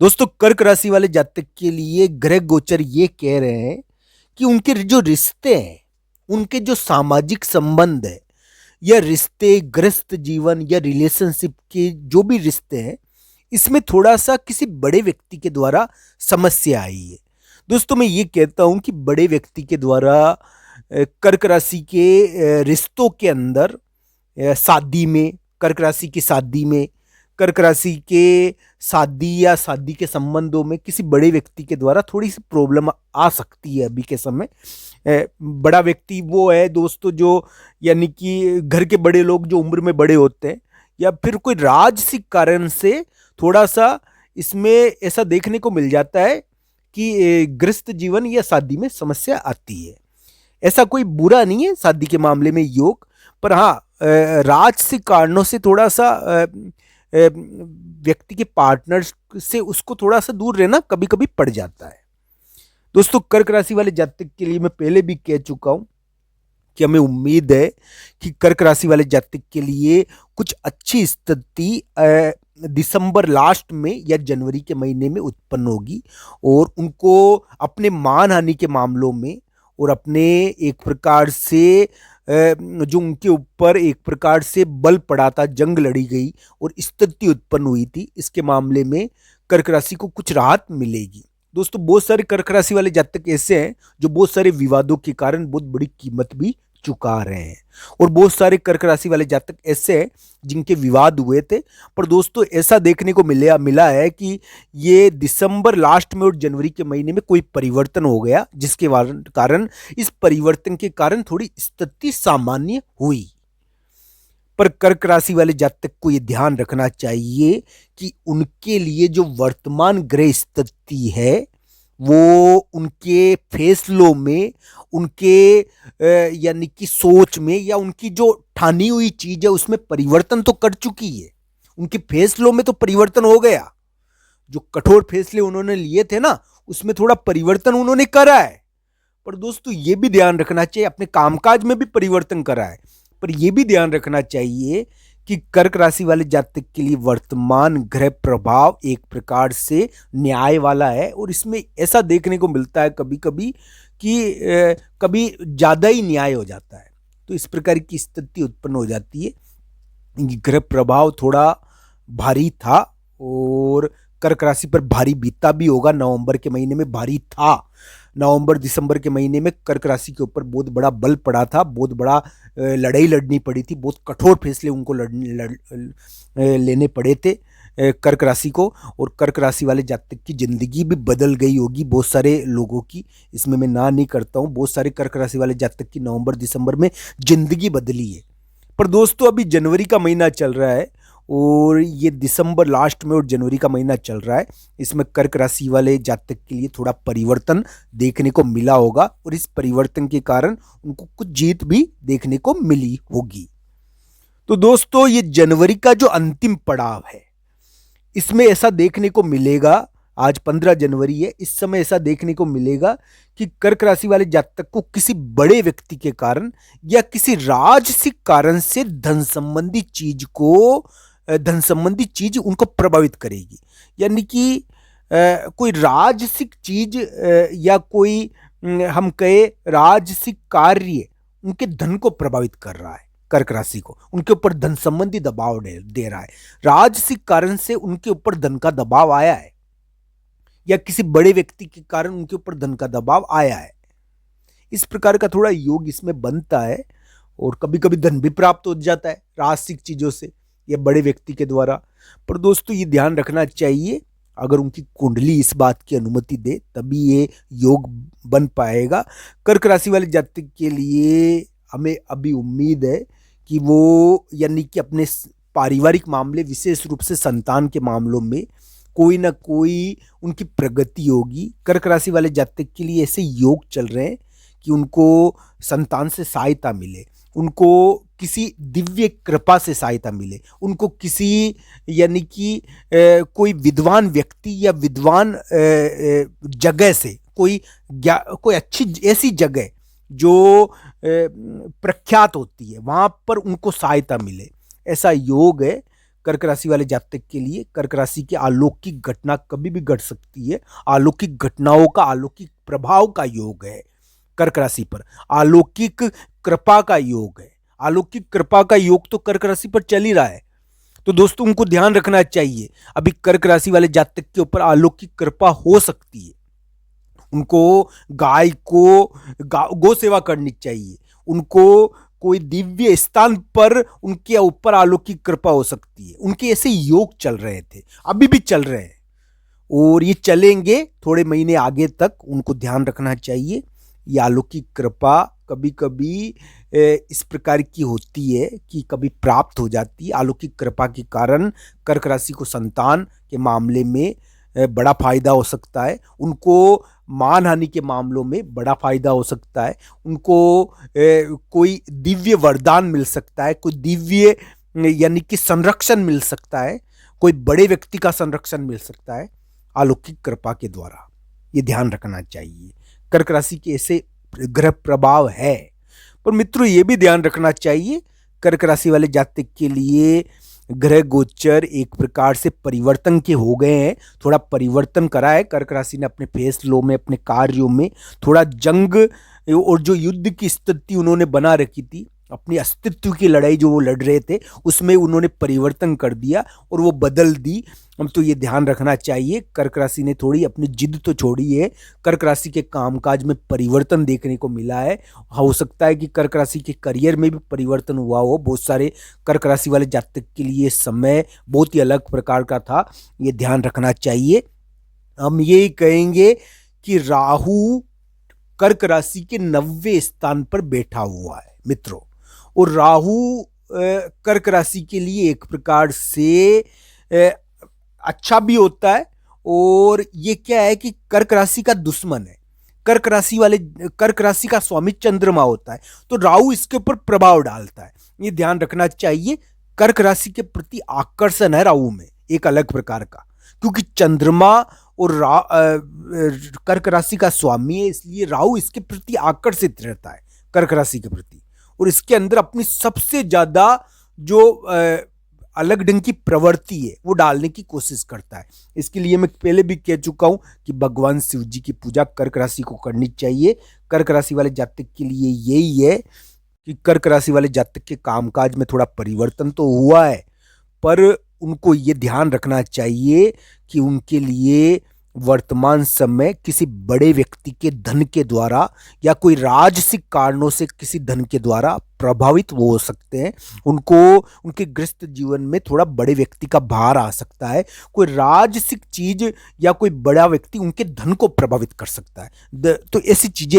दोस्तों कर्क राशि वाले जातक के लिए ग्रह गोचर ये कह रहे हैं कि उनके जो रिश्ते हैं, उनके जो सामाजिक संबंध है या रिश्ते, गृहस्थ जीवन या रिलेशनशिप के जो भी रिश्ते हैं, इसमें थोड़ा सा किसी बड़े व्यक्ति के द्वारा समस्या आई है। दोस्तों मैं ये कहता हूं कि बड़े व्यक्ति के द्वारा कर्क राशि के रिश्तों के अंदर, शादी में, कर्क राशि की शादी में, कर्क राशि के शादी या शादी के संबंधों में किसी बड़े व्यक्ति के द्वारा थोड़ी सी प्रॉब्लम आ सकती है अभी के समय। बड़ा व्यक्ति वो है दोस्तों जो, यानी कि घर के बड़े लोग जो उम्र में बड़े होते हैं, या फिर कोई राजसिक कारण से थोड़ा सा इसमें ऐसा देखने को मिल जाता है कि गृहस्थ जीवन या शादी में समस्या आती है। ऐसा कोई बुरा नहीं है शादी के मामले में योग, पर हाँ राजसिक कारणों से थोड़ा सा व्यक्ति के पार्टनर से उसको थोड़ा सा दूर रहना कभी कभी पड़ जाता है। दोस्तों कर्क राशि वाले जातक के लिए मैं पहले भी कह चुका हूं कि हमें उम्मीद है कि कर्क राशि वाले जातक के लिए कुछ अच्छी स्थिति दिसंबर लास्ट में या जनवरी के महीने में उत्पन्न होगी, और उनको अपने मान हानि के मामलों में और अपने एक प्रकार से जो उनके ऊपर एक प्रकार से बल पड़ा था, जंग लड़ी गई और स्थिति उत्पन्न हुई थी, इसके मामले में कर्क राशि को कुछ राहत मिलेगी। दोस्तों बहुत सारे कर्क राशि वाले जातक ऐसे हैं जो बहुत सारे विवादों के कारण बहुत बड़ी कीमत भी चुका रहे हैं, और बहुत सारे कर्क राशि वाले जातक ऐसे हैं जिनके विवाद हुए थे। पर दोस्तों ऐसा देखने को मिला है कि ये दिसंबर लास्ट में और जनवरी के महीने में कोई परिवर्तन हो गया, जिसके कारण इस परिवर्तन के कारण थोड़ी स्थिति सामान्य हुई। पर कर्क राशि वाले जातक को यह ध्यान रखना चाहिए कि उनके लिए जो वर्तमान ग्रह स्थिति है वो उनके फैसलों में, उनके यानी कि सोच में, या उनकी जो ठानी हुई चीज है उसमें परिवर्तन तो कर चुकी है। उनके फैसलों में तो परिवर्तन हो गया, जो कठोर फैसले उन्होंने लिए थे ना, उसमें थोड़ा परिवर्तन उन्होंने करा है। पर दोस्तों ये भी ध्यान रखना चाहिए, अपने कामकाज में भी परिवर्तन करा है, पर यह भी ध्यान रखना चाहिए कि कर्क राशि वाले जातक के लिए वर्तमान ग्रह प्रभाव एक प्रकार से न्याय वाला है, और इसमें ऐसा देखने को मिलता है कभी कभी कि कभी ज्यादा ही न्याय हो जाता है। तो इस प्रकार की स्थिति उत्पन्न हो जाती है। ग्रह प्रभाव थोड़ा भारी था और कर्क राशि पर भारी बीता भी होगा। नवंबर के महीने में भारी था। नवंबर दिसंबर के महीने में कर्क राशि के ऊपर बहुत बड़ा बल पड़ा था, बहुत बड़ा लड़ाई लड़नी पड़ी थी, बहुत कठोर फैसले उनको लेने पड़े थे कर्क राशि को। और कर्क राशि वाले जातक की जिंदगी भी बदल गई होगी बहुत सारे लोगों की, इसमें मैं ना नहीं करता हूं। बहुत सारे कर्क राशि वाले जातक की नवंबर दिसंबर में जिंदगी बदली है। पर दोस्तों अभी जनवरी का महीना चल रहा है और ये दिसंबर लास्ट में और जनवरी का महीना चल रहा है, इसमें कर्क राशि वाले जातक के लिए थोड़ा परिवर्तन देखने को मिला होगा, और इस परिवर्तन के कारण उनको कुछ जीत भी देखने को मिली होगी। तो दोस्तों ये जनवरी का जो अंतिम पड़ाव है, इसमें ऐसा देखने को मिलेगा, आज 15 जनवरी है, इस समय ऐसा देखने को मिलेगा कि कर्क राशि वाले जातक को किसी बड़े व्यक्ति के कारण या किसी राजसिक कारण से धन संबंधी चीज उनको प्रभावित करेगी। यानी कि कोई राजसिक चीज या कोई हम कहे राजसिक कार्य उनके धन को प्रभावित कर रहा है, कर्क राशि को उनके ऊपर धन संबंधी दबाव दे रहा है। राजसिक कारण से उनके ऊपर धन का दबाव आया है, या किसी बड़े व्यक्ति के कारण उनके ऊपर धन का दबाव आया है। इस प्रकार का थोड़ा योग इसमें बनता है, और कभी कभी धन भी प्राप्त हो जाता है राजसिक चीजों से या बड़े व्यक्ति के द्वारा। पर दोस्तों ये ध्यान रखना चाहिए, अगर उनकी कुंडली इस बात की अनुमति दे तभी ये योग बन पाएगा। कर्क राशि वाले जातक के लिए हमें अभी उम्मीद है कि वो, यानी कि अपने पारिवारिक मामले, विशेष रूप से संतान के मामलों में कोई ना कोई उनकी प्रगति होगी। कर्क राशि वाले जातक के लिए ऐसे योग चल रहे हैं कि उनको संतान से सहायता मिले, उनको किसी दिव्य कृपा से सहायता मिले, उनको किसी, यानी कि कोई विद्वान व्यक्ति या विद्वान जगह से, कोई अच्छी ऐसी जगह जो प्रख्यात होती है, वहां पर उनको सहायता मिले, ऐसा योग है। कर्क राशि वाले जातक के लिए कर्क राशि की अलौकिक घटना कभी भी घट सकती है। अलौकिक घटनाओं का अलौकिक प्रभाव का योग है कर्क राशि पर। अलौकिक कृपा का योग है। अलौकिक कृपा का योग तो कर्क राशि पर चल ही रहा है। तो दोस्तों उनको ध्यान रखना चाहिए, अभी कर्क राशि वाले जातक के ऊपर अलौकिक कृपा हो सकती है। उनको गाय को गौ सेवा करनी चाहिए। उनको कोई दिव्य स्थान पर उनके ऊपर अलौकिक कृपा हो सकती है। उनके ऐसे योग चल रहे थे, अभी भी चल रहे हैं और ये चलेंगे थोड़े महीने आगे तक। उनको ध्यान रखना चाहिए। ये अलौकिक कृपा कभी कभी इस प्रकार की होती है कि कभी प्राप्त हो जाती है। अलौकिक कृपा के कारण कर्क राशि को संतान के मामले में बड़ा फायदा हो सकता है। उनको मान हानि के मामलों में बड़ा फायदा हो सकता है। उनको कोई दिव्य वरदान मिल सकता है, कोई दिव्य यानी कि संरक्षण मिल सकता है, कोई बड़े व्यक्ति का संरक्षण मिल सकता है अलौकिक कृपा के द्वारा। ये ध्यान रखना चाहिए। कर्क राशि के ऐसे ग्रह प्रभाव है। पर मित्रों ये भी ध्यान रखना चाहिए कर्क राशि वाले जातक के लिए ग्रह गोचर एक प्रकार से परिवर्तन के हो गए हैं। थोड़ा परिवर्तन करा है कर्क राशि ने अपने फैसलों में, अपने कार्यों में। थोड़ा जंग और जो युद्ध की स्थिति उन्होंने बना रखी थी, अपनी अस्तित्व की लड़ाई जो वो लड़ रहे थे, उसमें उन्होंने परिवर्तन कर दिया और वो बदल दी। हम तो ये ध्यान रखना चाहिए कर्क राशि ने थोड़ी अपनी जिद तो छोड़ी है। कर्क राशि के कामकाज में परिवर्तन देखने को मिला है। हो सकता है कि कर्क राशि के करियर में भी परिवर्तन हुआ हो। बहुत सारे कर्क राशि वाले जातक के लिए समय बहुत ही अलग प्रकार का था। ये ध्यान रखना चाहिए। हम ये कहेंगे कि राहु कर्क राशि के 90वें स्थान पर बैठा हुआ है मित्रों। और राहु कर्क राशि के लिए एक प्रकार से अच्छा भी होता है। और ये क्या है कि कर्क राशि का दुश्मन है। कर्क राशि का स्वामी चंद्रमा होता है, तो राहु इसके ऊपर प्रभाव डालता है। ये ध्यान रखना चाहिए। कर्क राशि के प्रति आकर्षण है राहु में एक अलग प्रकार का, क्योंकि चंद्रमा और कर्क राशि का स्वामी है, इसलिए राहु इसके प्रति आकर्षित रहता है कर्क राशि के प्रति। और इसके अंदर अपनी सबसे ज्यादा जो अलग ढंग की प्रवृत्ति है वो डालने की कोशिश करता है। इसके लिए मैं पहले भी कह चुका हूं कि भगवान शिव जी की पूजा कर्क राशि को करनी चाहिए। कर्क राशि वाले जातक के लिए यही है कि कर्क राशि वाले जातक के कामकाज में थोड़ा परिवर्तन तो हुआ है, पर उनको ये ध्यान रखना चाहिए कि उनके लिए वर्तमान समय किसी बड़े व्यक्ति के धन के द्वारा या कोई राजसिक कारणों से किसी धन के द्वारा प्रभावित वो हो सकते हैं। उनको उनके गृहस्थ जीवन में थोड़ा बड़े व्यक्ति का भार आ सकता है। कोई राजसिक चीज या कोई बड़ा व्यक्ति उनके धन को प्रभावित कर सकता है। तो ऐसी चीजें